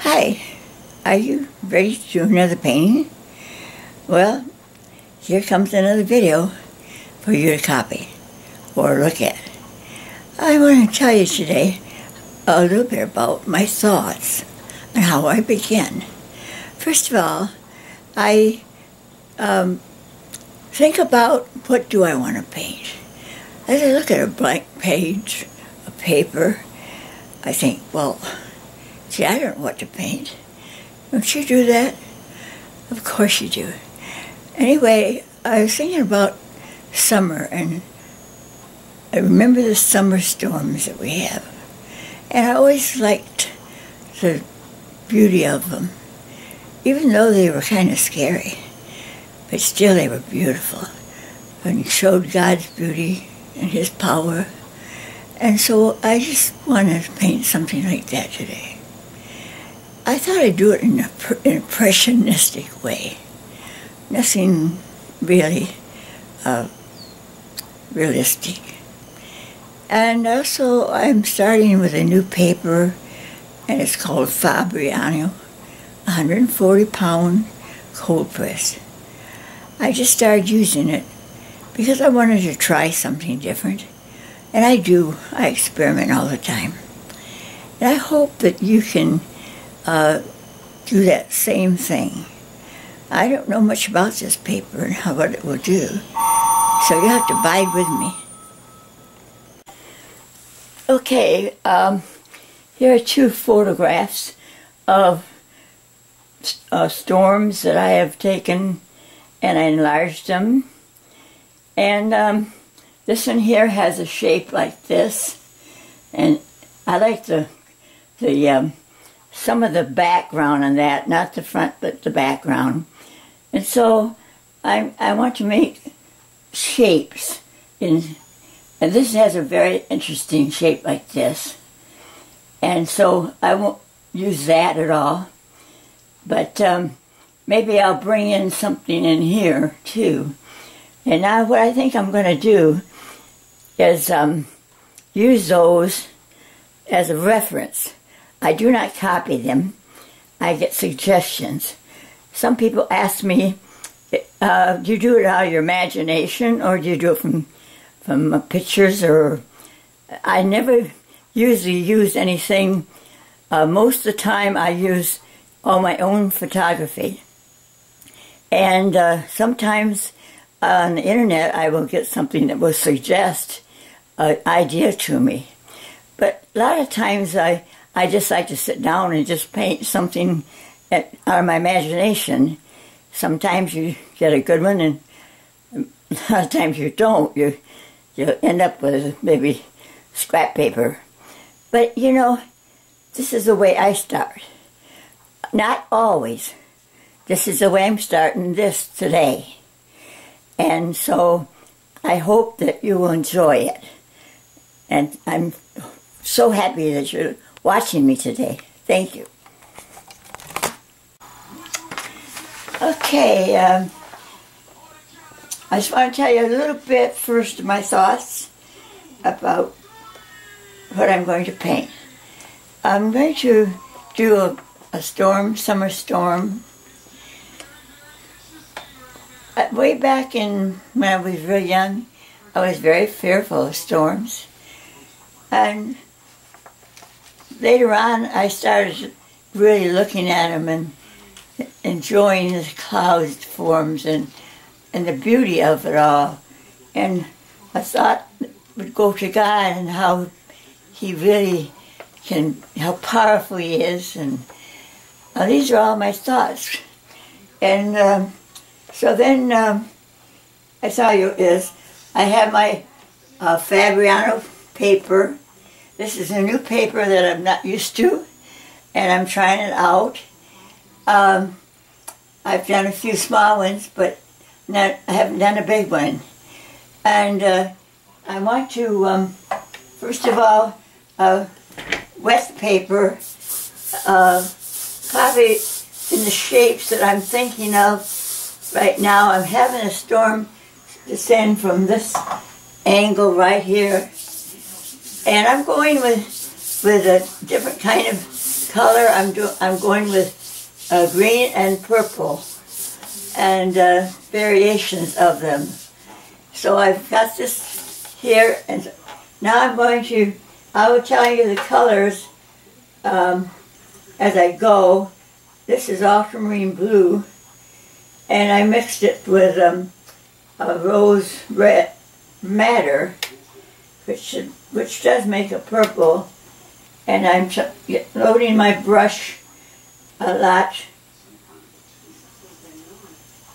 Hi, are you ready to do another painting? Well, here comes another video for you to copy or look at. I want to tell you today a little bit about my thoughts and how I begin. First of all, I think about what do I want to paint. As I look at a blank page of paper, I think, well, gee, I don't know what to paint. Don't you do that? Of course you do. Anyway, I was thinking about summer, and I remember the summer storms that we have. And I always liked the beauty of them, even though they were kind of scary. But still they were beautiful and showed God's beauty and His power. And so I just wanted to paint something like that today. I thought I'd do it in an impressionistic way. Nothing really realistic. And also I'm starting with a new paper, and it's called Fabriano, 140-pound cold press. I just started using it because I wanted to try something different. And I do. I experiment all the time. And I hope that you can do that same thing. I don't know much about this paper and what it will do, so you have to abide with me. Okay, here are two photographs of storms that I have taken, and I enlarged them. And this one here has a shape like this, and I like some of the background on that, not the front, but the background. And so I want to make shapes, and this has a very interesting shape like this. And so I won't use that at all, but maybe I'll bring in something in here too. And now what I think I'm going to do is use those as a reference. I do not copy them. I get suggestions. Some people ask me, do you do it out of your imagination, or do you do it from pictures? Or I never usually use anything. Most of the time I use all my own photography. And sometimes on the internet I will get something that will suggest an idea to me. But a lot of times I just like to sit down and just paint something out of my imagination. Sometimes you get a good one, and a lot of times you don't. You end up with maybe scrap paper. But you know, this is the way I start. Not always. This is the way I'm starting this today. And so I hope that you will enjoy it. And I'm so happy that you're watching me today. Thank you. Okay, I just want to tell you a little bit first of my thoughts about what I'm going to paint. I'm going to do a storm, summer storm. Way back when I was very young, I was very fearful of storms. And later on, I started really looking at them and enjoying the cloud forms and the beauty of it all. And I thought it would go to God and how He really can, how powerful He is. And these are all my thoughts. And so then I tell you is, I have my Fabriano paper. This is a new paper that I'm not used to, and I'm trying it out. I've done a few small ones, but I haven't done a big one. And I want to, first of all, wet the paper, probably in the shapes that I'm thinking of. Right now I'm having a storm descend from this angle right here. And I'm going with a different kind of color, I'm going with green and purple, and variations of them. So I've got this here, and now I will tell you the colors as I go. This is ultramarine blue, and I mixed it with a rose red madder, which does make a purple, and I'm loading my brush a lot.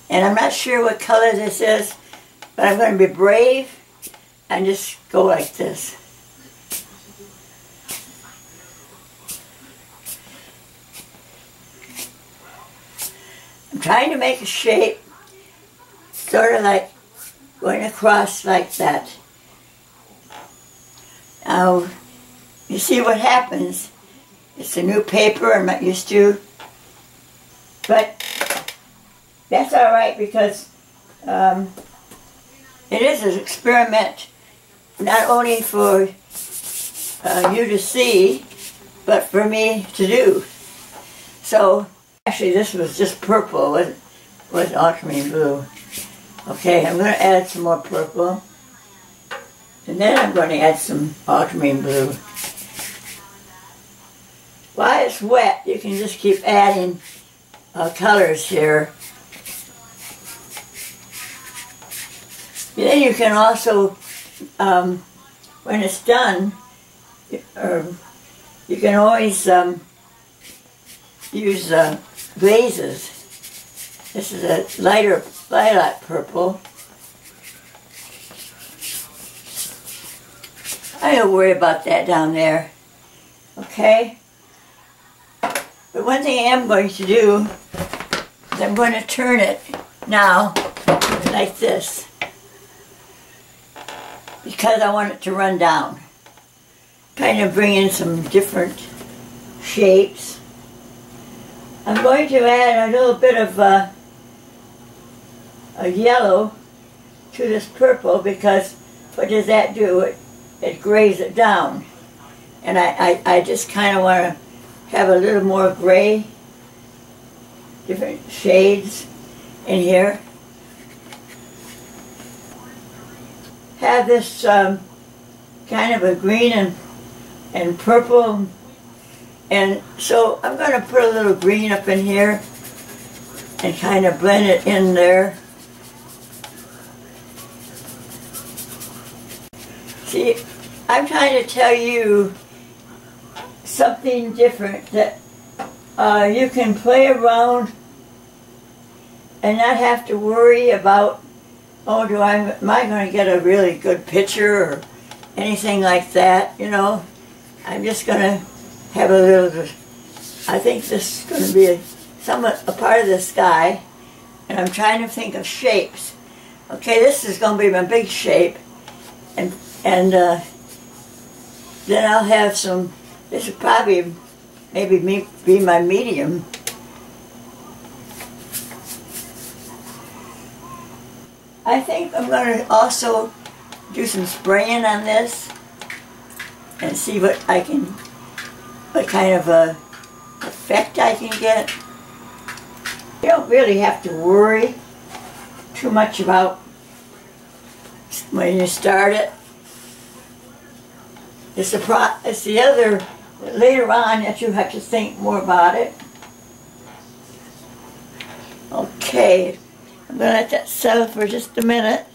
And I'm not sure what color this is, but I'm going to be brave and just go like this. I'm trying to make a shape, sort of like going across like that. Now, you see what happens. It's a new paper I'm not used to, but that's all right, because it is an experiment, not only for you to see, but for me to do. So, actually this was just purple with ultramarine blue. Okay, I'm going to add some more purple, and then I'm going to add some ultramarine blue. While it's wet, you can just keep adding colors here. And then you can also, when it's done, you can always use glazes. This is a lighter lilac purple. I don't worry about that down there, okay? But one thing I am going to do is I'm going to turn it now like this, because I want it to run down. Kind of bring in some different shapes. I'm going to add a little bit of a yellow to this purple, because what does that do? It grays it down. And I just kind of want to have a little more gray, different shades in here. Have this kind of a green and purple, and so I'm going to put a little green up in here and kind of blend it in there. See, I'm trying to tell you something different, that you can play around and not have to worry about, oh, am I going to get a really good picture or anything like that, you know. I'm just going to have a little, I think this is going to be a part of the sky, and I'm trying to think of shapes. Okay, this is going to be my big shape, and then I'll have some, this will probably maybe be my medium. I think I'm going to also do some spraying on this and see what kind of a effect I can get. You don't really have to worry too much about when you start it. It's the other, later on, that you have to think more about it. Okay, I'm going to let that settle for just a minute.